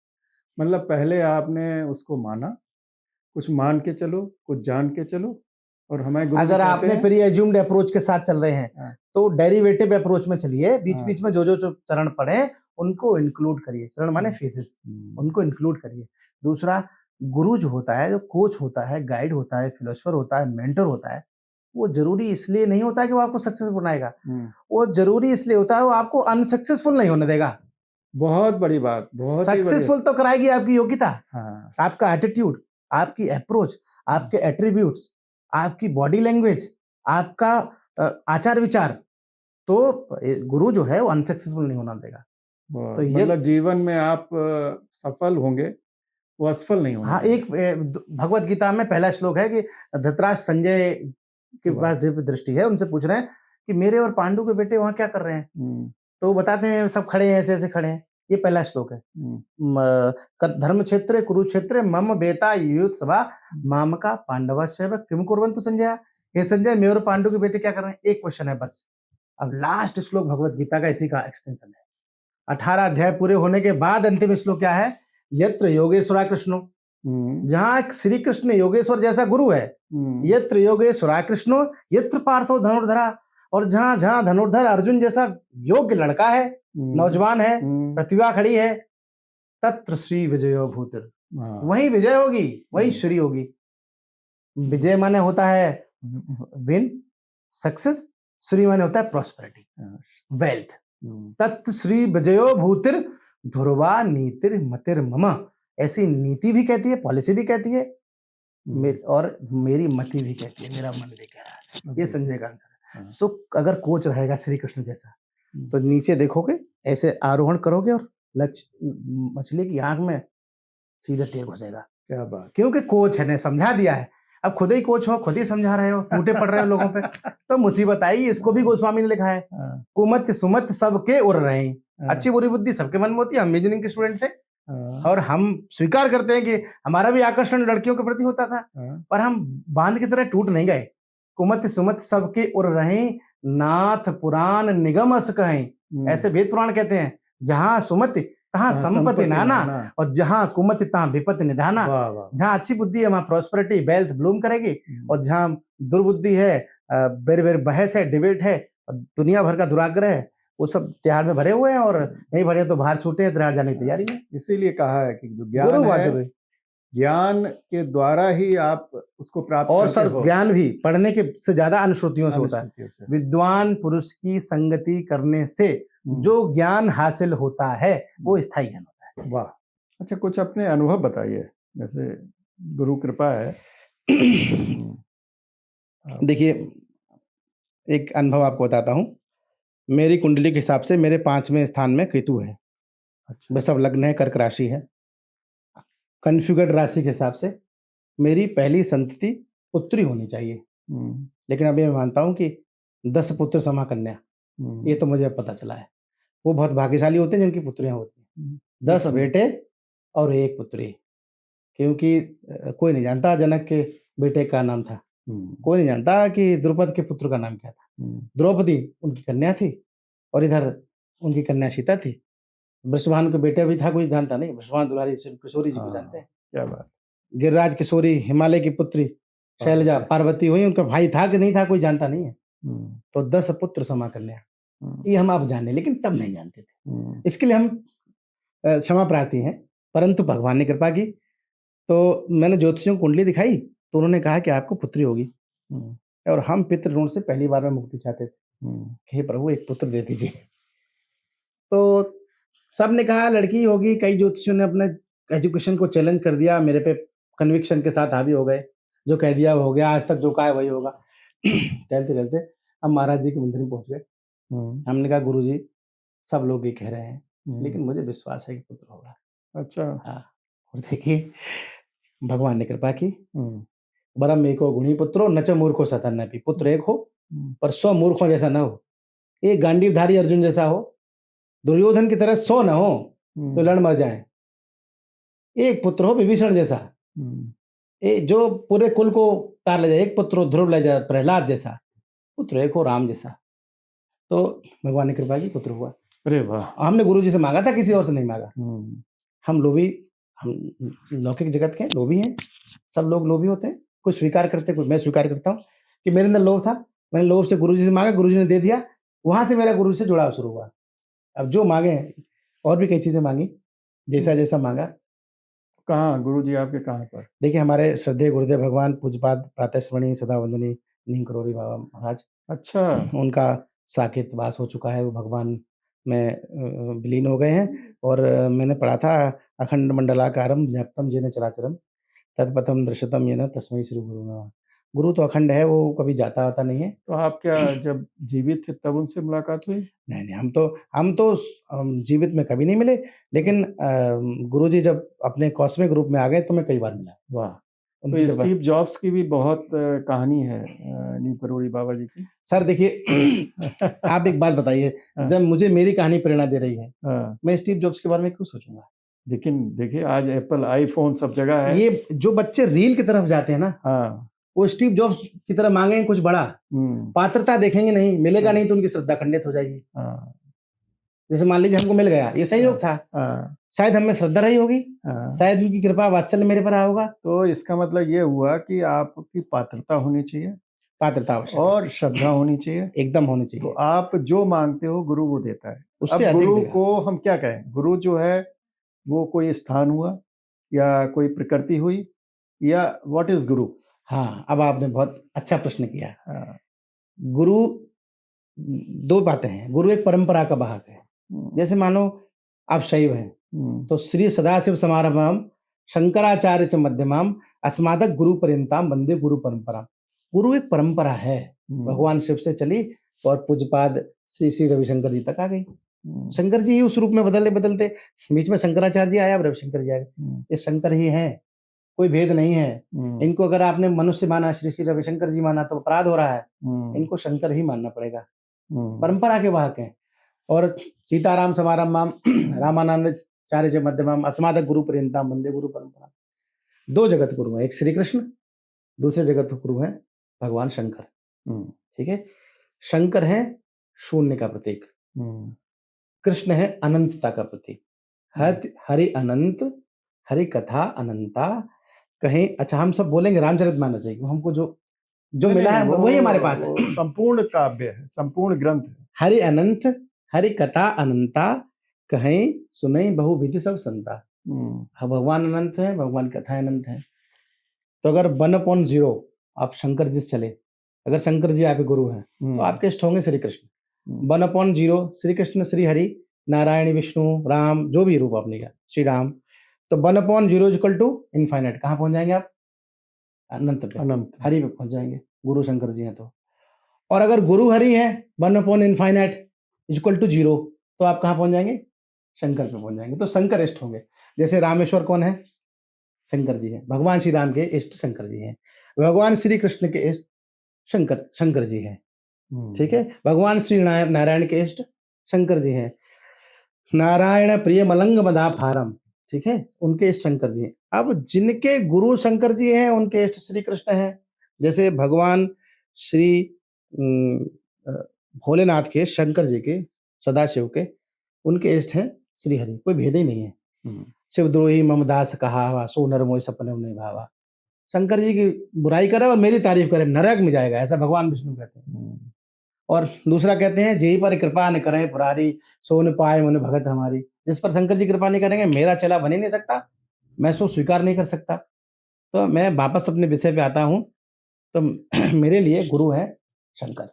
मतलब पहले आपने उसको माना, कुछ मान के चलो, कुछ जान के चलो, और हमारे गुरु अगर आपने प्री एज्यूम्ड अप्रोच के साथ चल रहे हैं तो डेरिवेटिव अप्रोच में चलिए। बीच बीच में जो चरण पढ़े उनको इंक्लूड करिए। चरण माने फेजेस, उनको इंक्लूड करिए। दूसरा, गुरु जो होता है, जो कोच होता है, गाइड होता है, फिलोसफर होता है, मेंटर होता है, वो जरूरी इसलिए नहीं होता है कि वो आपको सक्सेसफुल बनाएगा। वो जरूरी इसलिए होता है वो आपको अनसक्सेसफुल नहीं होने देगा। बहुत बड़ी बात, बहुत सक्सेसफुल तो कराएगी आपकी योग्यता, आपका एटीट्यूड, आपकी अप्रोच, आपके एट्रीब्यूट्स, आपकी बॉडी लैंग्वेज, आपका आचार विचार। तो गुरु जो है वो अनसक्सेसफुल नहीं होना देगा। तो ये मतलब जीवन में आप सफल होंगे, वो असफल नहीं होंगे। हाँ, एक भगवत गीता में पहला श्लोक है कि धृतराष्ट्र संजय के पास दिव्य दृष्टि है, उनसे पूछ रहे हैं कि मेरे और पांडु के बेटे वहां क्या कर रहे हैं। तो वो बताते हैं सब खड़े हैं, ऐसे ऐसे खड़े हैं। ये पहला श्लोक है। धर्म क्षेत्र कुरुक्षेत्र मम बेता युद्ध सभा माम का पांडवाश्चैव किम कुर्वन्तु संजय। हे संजय, मेरे और पांडु के बेटे क्या कर रहे हैं। एक क्वेश्चन है बस। अब लास्ट श्लोक भगवत गीता का इसी का एक्सटेंशन है। 18 अध्याय पूरे होने के बाद अंतिम श्लोक क्या है, यत्र योगेश्वरा कृष्णो, जहां श्री कृष्ण योगेश्वर जैसा गुरु है, यत्र योगेश्वरा कृष्णो यत्र पार्थो धनुर्धरा, और जहां जहां धनुर्धर अर्जुन जैसा योग्य लड़का है, नौजवान है, प्रतिभा खड़ी है, तत्र श्री विजयो भूतिर, वही विजय होगी, वही श्री होगी। विजय माने होता है विन, सक्सेस। श्री माने होता है प्रॉस्पेरिटी, वेल्थ। तत् श्री विजयो भूतिर ध्रुवा नीतिर मतिर मम, ऐसी नीति भी कहती है, पॉलिसी भी कहती है, और मेरी मति भी कहती है, मेरा मन भी कह रहा है। ये संजय का आंसर है। सो अगर कोच रहेगा श्री कृष्ण जैसा, तो नीचे देखोगे, ऐसे आरोहण करोगे और मछली की आंख में सीधे तेल घुसेगा, क्या बात। क्योंकि कोच है ने समझा दिया है। अब खुद ही कोच हो, खुद ही समझा रहे हो, टूटे पड़ रहे हो लोगों पे, तो मुसीबत आई। इसको भी गोस्वामी ने लिखा है, हाँ, कुमत सुमत सबके उड़ रहे हैं, हाँ, अच्छी बुरी बुद्धि सबके मन में होती है। हम इंजीनियरिंग के स्टूडेंट थे हाँ, और हम स्वीकार करते हैं कि हमारा भी आकर्षण लड़कियों के प्रति होता था, हाँ, पर हम बांध की तरह टूट नहीं गए। कुमत सुमत सबके उड़ रहे, नाथ पुराण निगम अस कहें, ऐसे वेद पुराण कहते हैं, जहां सुमति तहां हाँ, संपत्ति नाना, नाना। और जहां कुमति तहां विपत्ति निधाना। वाह वाह। जहां अच्छी बुद्धि है वहां प्रॉस्पेरिटी वेल्थ ब्लूम करेगी, और जहां दुर्बुद्धि है, बेर बेर बहस है, डिबेट है, और दुनिया भर का दुराग्रह है, वो सब तिहाड़ में भरे हुए हैं, और नहीं भरे तो बाहर छूटे हैं, तिहाड़ जाने की तैयारी में। इसीलिए कहा है कि जो गुरु ज्ञान बहुत है, जरूरी। ज्ञान के द्वारा ही आप उसको प्राप्त और करते सर हो। ज्ञान भी पढ़ने के से ज्यादा अनुश्रुतियों से होता है। अनुश्रुतियों से। विद्वान पुरुष की संगति करने से जो ज्ञान हासिल होता है वो स्थायी ज्ञान होता है। वाह। अच्छा, कुछ अपने अनुभव बताइए, जैसे गुरु कृपा है। देखिए, एक अनुभव आपको बताता हूँ। मेरी कुंडली के हिसाब से मेरे 5वें स्थान में केतु है। अच्छा। वृषभ लग्न है, कर्क राशि है। कन्फ्यूगर्ड राशि के हिसाब से मेरी पहली संतति पुत्री होनी चाहिए, लेकिन अभी मैं मानता हूँ कि 10 पुत्र समा कन्या, ये तो मुझे अब पता चला है। वो बहुत भाग्यशाली होते हैं जिनकी पुत्रियां होती हैं। 10 बेटे और 1 पुत्री, क्योंकि कोई नहीं जानता जनक के बेटे का नाम था, कोई नहीं जानता कि द्रौपद के पुत्र का नाम क्या था। द्रौपदी उनकी कन्या थी और इधर उनकी कन्या सीता थी। वृषभानु के बेटे भी था, कोई जानता नहीं। वृषभानु दुलारी किशोरी जी को जानते हैं। क्या बात। गिरिराज किशोरी हिमालय की पुत्री शैलजा पार्वती हुई, उनका भाई था कि नहीं था कोई जानता नहीं है। तो 10 पुत्र समा कन्या, ये हम अब जाने, लेकिन तब नहीं जानते थे। इसके लिए हम क्षमा प्रार्थी हैं, परंतु भगवान ने कृपा की। तो मैंने ज्योतिषियों को कुंडली दिखाई तो उन्होंने कहा कि आपको पुत्री होगी, और हम पितृ ऋण से पहली बार में मुक्ति चाहते थे कि हे प्रभु एक पुत्र दे दीजिए। तो सब ने कहा लड़की होगी। कई ज्योतिषियों ने अपने एजुकेशन को चैलेंज कर दिया, मेरे पे कन्विक्शन के साथ हावी हो गए, जो कह दिया वो हो गया, आज तक जो कहा है वही होगा। चलते चलते अब महाराज जी के मंदिर में पहुंच गए। हमने कहा गुरुजी सब लोग ये कह रहे हैं, लेकिन मुझे विश्वास है कि पुत्र होगा। अच्छा। हाँ, और देखिए भगवान ने कृपा की। बरम एको गुणी पुत्रो न च मूर्खो सतन्नपि, पुत्र एक हो पर 100 मूर्खों जैसा ना हो, एक गांडीवधारी अर्जुन जैसा हो, दुर्योधन की तरह 100 न हो तो लड़ मर जाए। एक पुत्र हो विभीषण जैसा, जो पूरे कुल को तार ले जाए। एक पुत्र हो ध्रुव ले जाए, प्रहलाद जैसा। पुत्र एक हो राम जैसा। तो भगवान ने कृपा की, पुत्र हुआ। अरे वाह। हमने गुरुजी से मांगा था, किसी और से नहीं मांगा। हम लोभी, हम लौकिक जगत के लोभी हैं। सब लोग लोभी होते हैं, कुछ स्वीकार करते हैं, कुछ मैं स्वीकार करता हूँ कि मेरे अंदर लोभ था। मैंने लोभ से गुरुजी से मांगा, गुरुजी ने दे दिया। वहां से मेरा गुरु से जुड़ाव शुरू हुआ। अब जो मांगे, और भी कई चीजें मांगी, जैसा जैसा मांगा। कहाँ गुरुजी आपके कहाँ पर? देखिए हमारे श्रद्धेय गुरुदेव भगवान पूज्यपाद प्रातःस्मरणीय सदा वंदनीय नीम करोड़ी बाबा महाराज। अच्छा। उनका साकेत वास हो चुका है, वो भगवान में विलीन हो गए हैं। और मैंने पढ़ा था अखंड मंडलाकारम ज्ञाप्तम येन चराचरम तत्पथम दृश्यतम येन तस्मै श्री गुरु नमः। गुरु तो अखंड है, वो कभी जाता आता नहीं है। तो आप क्या जब जीवित थे तब उनसे मुलाकात हुई? नहीं, हम तो जीवित में कभी नहीं मिले, लेकिन गुरुजी जब अपने कॉस्मिक रूप में आ गए तो मैं कई बार मिला। वाह। तो स्टीव जॉब्स की भी बहुत कहानी है नीम करोड़ी बाबा जी की। सर देखिए आप एक बात बताइए, जब मुझे मेरी कहानी प्रेरणा दे रही है, मैं स्टीव जॉब्स के बारे में क्यों सोचूंगा? लेकिन देखिए आज एप्पल आईफोन सब जगह है। ये जो बच्चे रील की तरफ जाते हैं ना, वो स्टीव जॉब्स की तरह मांगेंगे कुछ बड़ा, पात्रता देखेंगे नहीं, मिलेगा नहीं तो उनकी श्रद्धा खंडित हो जाएगी। जैसे मान लीजिए हमको मिल गया, ये संयोग था, शायद हमें श्रद्धा रही होगी, शायद उनकी कृपा वात्सल्य मेरे पर होगा। तो इसका मतलब ये हुआ कि आपकी पात्रता होनी चाहिए, पात्रता आवश्यक, और श्रद्धा होनी चाहिए, एकदम होनी चाहिए। तो आप जो मांगते हो गुरु वो देता है। अब गुरु को हम क्या कहें? गुरु जो है वो कोई स्थान हुआ या कोई प्रकृति हुई, या व्हाट इज गुरु? हाँ, अब आपने बहुत अच्छा प्रश्न किया। गुरु 2 बातें हैं। गुरु एक परंपरा का वाहक है। जैसे मानो आप शैव हैं तो श्री सदाशिव समारंभम शंकराचार्य च मध्यमाम अस्मादक गुरु पर्यंताम वंदे गुरु परंपरा। गुरु एक परंपरा है, भगवान शिव से चली और पूज्यपाद श्री श्री रविशंकर जी तक आ गई। शंकर जी ही उस रूप में बदलते बदलते, बीच में शंकराचार्य जी आया, अब रविशंकर जी आ गए। ये शंकर ही हैं, कोई भेद नहीं है। इनको अगर आपने मनुष्य माना, श्री श्री रविशंकर जी माना, तो अपराध हो रहा है। इनको शंकर ही मानना पड़ेगा, परंपरा के वाहक हैं। और सीताराम समारंभम रामानंदाचार्य च मध्यमम अस्मादक गुरु पर्यंतम वंदे गुरु परंपरा। दो जगत गुरु हैं, एक श्री कृष्ण, दूसरे जगत गुरु हैं भगवान शंकर। ठीक है, शंकर है शून्य का प्रतीक, कृष्ण है अनंतता का प्रतीक। हरि अनंत, हरि कथा अनंता। कहीं अच्छा हम सब बोलेंगे रामचरितमानस है, हमको जो मिला है वही हमारे पास है। संपूर्ण काव्य है, संपूर्ण ग्रंथ है। हरि अनंत, हरि कथा अनंता, कहीं सुनई बहु विधि सब संता। भगवान अनंत है, भगवान कथा अनंत है। तो अगर 1/0 आप शंकर जी से चले, अगर शंकर जी आपके गुरु हैं तो आपके इष्ट होंगे श्री कृष्ण। 1/0 श्री कृष्ण, श्री हरि, नारायण, विष्णु, राम, जो भी रूप आपने किया, श्री राम। तो 1/0 इक्वल टू इनफाइनाइट, कहाँ पहुंच जाएंगे आप? अनंत पे, अनंत हरि पे पहुंच जाएंगे, गुरु शंकर जी हैं तो। और अगर गुरु हरि है 1/इनफाइनाइट इक्वल टू 0, तो आप कहाँ पहुंच जाएंगे? शंकर पे पहुंच जाएंगे। तो शंकर इष्ट होंगे। जैसे रामेश्वर कौन है? शंकर जी हैं। भगवान श्री राम के इष्ट शंकर जी हैं। भगवान श्री कृष्ण के इष्ट शंकर जी हैं। ठीक है, भगवान श्री नारायण के इष्ट शंकर जी हैं। नारायण प्रिय मलंग मदाफारम, ठीक है, उनके इष्ट शंकर जी हैं। अब जिनके गुरु शंकर जी हैं उनके इष्ट श्री कृष्ण हैं। जैसे भगवान श्री भोलेनाथ के, शंकर जी के, सदाशिव के, उनके इष्ट हैं श्री हरि, कोई भेद ही नहीं है। शिवद्रोही ममदास कहावा, सो नर मोय सपने नहीं भावा। शंकर जी की बुराई करे और मेरी तारीफ करे, नरक में जाएगा, ऐसा भगवान विष्णु कहते हैं। और दूसरा कहते हैं, जेहि पर कृपा न करें पुरारी, सो न पाए मन भगत हमारी। जिस पर शंकर जी कृपा नहीं करेंगे मेरा चेला बन ही नहीं सकता, मैं सो स्वीकार नहीं कर सकता। तो मैं वापस अपने विषय पे आता हूं। तो मेरे लिए गुरु है शंकर।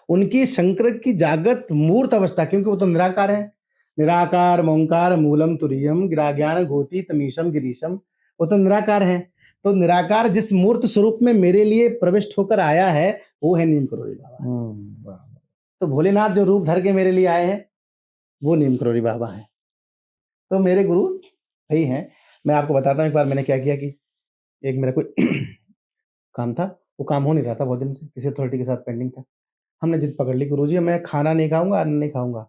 उनकी शंकर की जागृत मूर्त अवस्था, क्योंकि वो तो निराकार है। निराकार ओंकार मूलम तुरीयम गिराज्ञान घोति तमीशम गिरीशम, वो तो निराकार है। तो निराकार जिस मूर्त स्वरूप में मेरे लिए प्रविष्ट होकर आया है वो है नीम करोड़ी बाबा। तो भोलेनाथ जो रूप धर के मेरे लिए आए हैं वो नीम करोड़ी बाबा हैं। तो मेरे गुरु वही हैं। मैं आपको बताता हूँ, एक बार मैंने क्या किया कि एक मेरा कोई काम था, वो काम हो नहीं रहा था बहुत दिन से, किसी अथॉरिटी के साथ पेंडिंग था। हमने जिद पकड़ ली, गुरुजी मैं खाना नहीं खाऊंगा, अन्न नहीं खाऊंगा।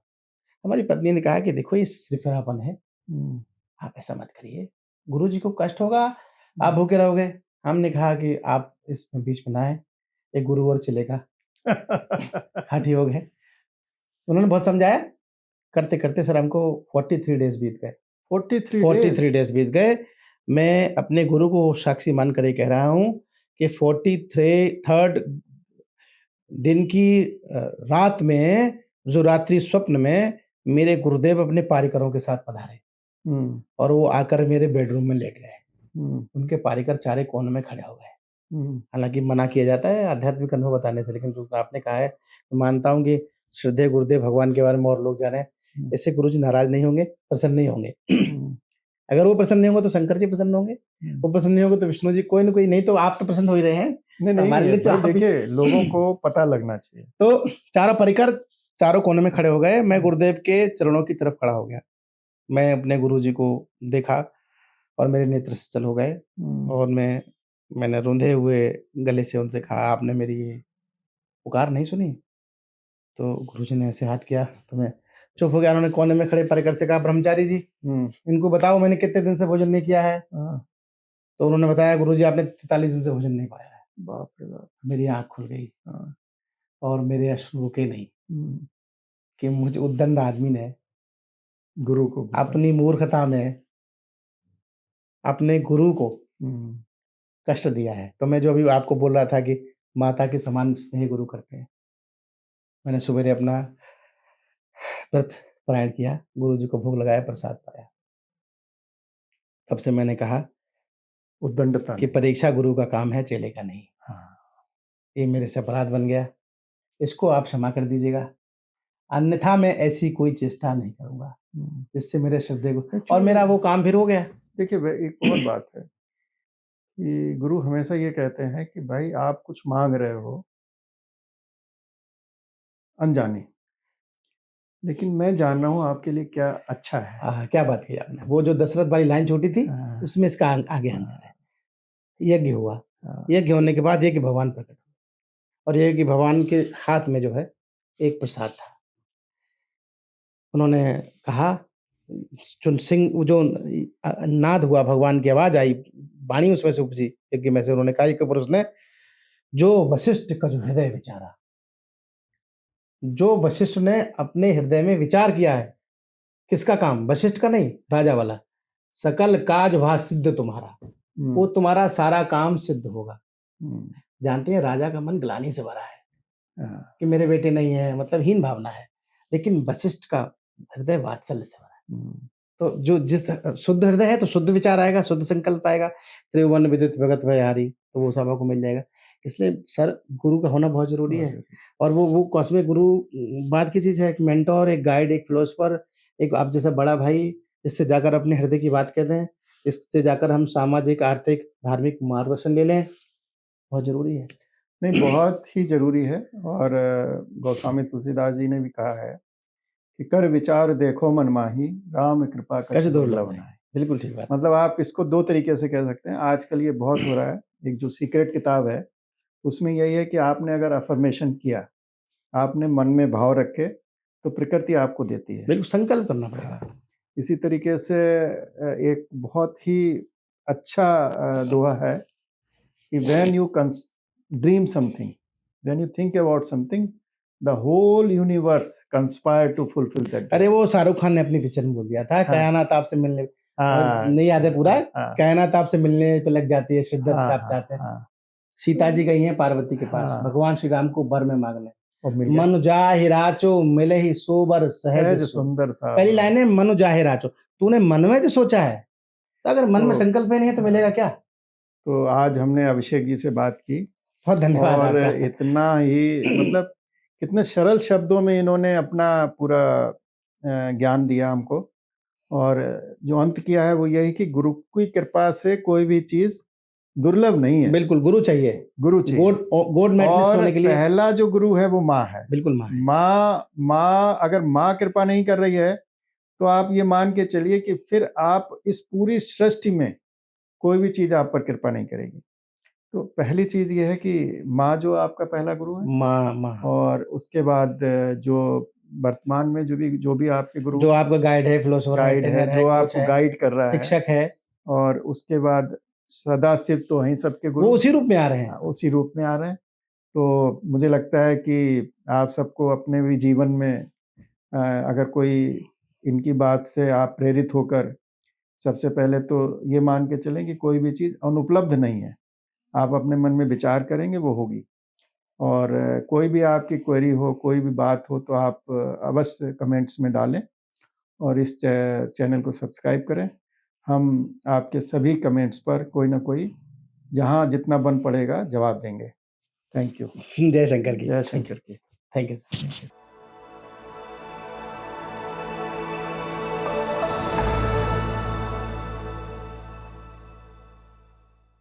हमारी पत्नी ने कहा कि देखो ये सिरफिरापन है, आप ऐसा मत करिए, गुरुजी को कष्ट होगा, आप भूखे रहोगे। हमने कहा कि आप इसमें बीच में ना आए, एक गुरु और चलेगा। हठ योग है। उन्होंने बहुत समझाया, करते करते सर हमको 43 डेज बीत गए। 43 डेज बीत गए। मैं अपने गुरु को साक्षी मान कर कह रहा हूं कि 43rd दिन की रात में, जो रात्रि स्वप्न में मेरे गुरुदेव अपने पारिकरों के साथ पधारे और वो आकर मेरे बेडरूम में लेट गए। उनके पारिकर चारे कोने में खड़े हो गए। हालांकि मना किया जाता है आध्यात्मिक अनुभव बताने से, लेकिन जो आपने कहा है, मानता हूं कि श्रद्धेय गुरुदेव भगवान के बारे में और लोग जाने, इससे गुरुजी नाराज नहीं होंगे, प्रसन्न नहीं होंगे। अगर वो प्रसन्न नहीं होंगे तो शंकर जी प्रसन्न होंगे, वो प्रसन्न नहीं होंगे तो विष्णु जी, कोई ना कोई, नहीं तो आप तो प्रसन्न हो ही रहे हैं। नहीं, हमारे लिए तो देखिए लोगों को पता लगना चाहिए। तो चारों परिकर चारों कोने में खड़े हो गए। मैं गुरुदेव के चरणों की तरफ खड़ा हो गया। मैं अपने गुरुजी को देखा और मेरे नेत्र सचल हो गए और मैंने रूंधे हुए गले से उनसे कहा, आपने मेरी ये पुकार नहीं सुनी? तो गुरुजी ने ऐसे हाथ किया तो मैं चुप हो गया। उन्होंने कोने में खड़े परिकर से कहा, ब्रह्मचारी जी इनको बताओ मैंने कितने दिन से भोजन नहीं किया है। तो उन्होंने बताया, गुरुजी आपने 43 दिन से भोजन नहीं पाया है। बाप रे बाप। मेरी आंख खुल गई और मेरे अश्रु रुके नहीं कि मुझे उद्दंड आदमी ने गुरु को अपनी मूर्खता में अपने गुरु को कष्ट दिया है। तो मैं जो अभी आपको बोल रहा था कि माता के समान स्नेह गुरु करते हैं, मैंने सुबह अपना व्रत पारायण किया, गुरु जी को भोग लगाया, प्रसाद पाया। तब से मैंने कहा उद्दंडता कि परीक्षा गुरु का काम है, चेले का नहीं। ये मेरे से अपराध बन गया, इसको आप क्षमा कर दीजिएगा, अन्यथा मैं ऐसी कोई चेष्टा नहीं करूंगा जिससे मेरे श्रद्धेय को, और मेरा वो काम फिर हो गया। देखिए एक और बात है कि गुरु हमेशा ये कहते हैं कि भाई आप कुछ मांग रहे हो अनजाने, लेकिन मैं जान रहा हूँ आपके लिए क्या अच्छा है। क्या बात की आपने, वो जो दशरथ वाली लाइन छोटी थी हाँ, उसमें इसका आगे आंसर है। यज्ञ हुआ, हाँ, यज्ञ होने के बाद यज्ञ भगवान प्रकट हुए और यज्ञ भगवान के हाथ में जो है एक प्रसाद था। उन्होंने कहा, जो सिंह वो जो नाद हुआ, भगवान की आवाज आई, वाणी उसमें से उपजी यज्ञ में से। उन्होंने कहा, एक पुरुष ने जो वशिष्ठ का जो हृदय विचारा, जो वशिष्ठ ने अपने हृदय में विचार किया है, किसका काम? वशिष्ठ का नहीं, राजा वाला। सकल काज वहा सिद्ध तुम्हारा, वो तुम्हारा सारा काम सिद्ध होगा। जानते हैं, राजा का मन ग्लानि से भरा है कि मेरे बेटे नहीं है, मतलब हीन भावना है, लेकिन वशिष्ठ का हृदय वात्सल्य से भरा है। तो जो जिस शुद्ध हृदय है तो शुद्ध विचार आएगा, शुद्ध संकल्प आएगा, त्रिभुवन विदित भगत भयहारी, तो वो सब आपको मिल जाएगा। इसलिए सर, गुरु का होना बहुत जरूरी है। और वो कॉस्मिक गुरु बात की चीज है, एक मेंटोर, एक गाइड, एक फिलोसफर, एक आप जैसा बड़ा भाई, इससे जाकर अपने हृदय की बात कहते हैं, इससे जाकर हम सामाजिक, आर्थिक, धार्मिक मार्गदर्शन ले लें, बहुत जरूरी है। नहीं, बहुत ही जरूरी है। और गोस्वामी तुलसीदास जी ने भी कहा है कि कर विचार देखो मन माही, राम कृपा कछ दुर्लभ नहीं। बिल्कुल ठीक बात। मतलब आप इसको दो तरीके से कह सकते हैं। आजकल ये बहुत हो रहा है, एक जो सीक्रेट किताब है उसमें यही है कि आपने अगर अफर्मेशन किया, आपने मन में भाव रखे, तो प्रकृति आपको देती है। बिल्कुल संकल्प करना पड़ेगा। इसी तरीके से एक बहुत ही अच्छा दोहा है कि when you dream something, when you think about something, the whole universe conspire to fulfill that dream. अरे वो शाहरुख खान ने अपनी पिक्चर में बोल दिया था, कायनात आपसे मिलने, नहीं याद है पूरा, कायनात आपसे मिलने पे लग जाती है, शिद्दत से आप चाहते हैं। सीता जी गई हैं पार्वती के पास, भगवान श्री राम को वर में मांगने, मनु जाहि राचो मिले ही सोबर सहज सुंदर सा। पहली लाइन है, मनु जाहि राचो, तूने मन में जो सोचा है, तो अगर मन में संकल्प नहीं है तो मिलेगा क्या? तो आज हमने अभिषेक जी से बात की, बहुत धन्यवाद। और इतना ही मतलब कितने सरल शब्दों में इन्होंने अपना पूरा ज्ञान दिया हमको। और जो अंत किया है वो यही कि गुरु की कृपा से कोई भी चीज दुर्लभ नहीं है। बिल्कुल, गुरु चाहिए, गुरु चाहिए। गॉड मैटनेस होने के लिए पहला जो गुरु है वो माँ है। बिल्कुल माँ अगर माँ कृपा नहीं कर रही है तो आप ये मान के चलिए कि फिर आप इस पूरी सृष्टि में कोई भी चीज आप पर कृपा नहीं करेगी। तो पहली चीज ये है कि माँ जो आपका पहला गुरु है, माँ। और उसके बाद जो वर्तमान में जो भी आपके गुरु, जो आपका गाइड है, फिलोसोफर गाइड है, जो आपको गाइड कर रहा है, शिक्षक है, और उसके बाद सदाशिव तो वहीं सबके गुरु, वो उसी रूप में आ रहे हैं, उसी रूप में आ रहे हैं। तो मुझे लगता है कि आप सबको अपने भी जीवन में अगर कोई इनकी बात से आप प्रेरित होकर, सबसे पहले तो ये मान के चलें कि कोई भी चीज़ अनुपलब्ध नहीं है। आप अपने मन में विचार करेंगे वो होगी। और कोई भी आपकी क्वेरी हो, कोई भी बात हो, तो आप अवश्य कमेंट्स में डालें और इस चैनल को सब्सक्राइब करें। हम आपके सभी कमेंट्स पर कोई ना कोई, जहाँ जितना बन पड़ेगा, जवाब देंगे। Thank you. जय शंकर की। जय शंकर की। Thank you sir.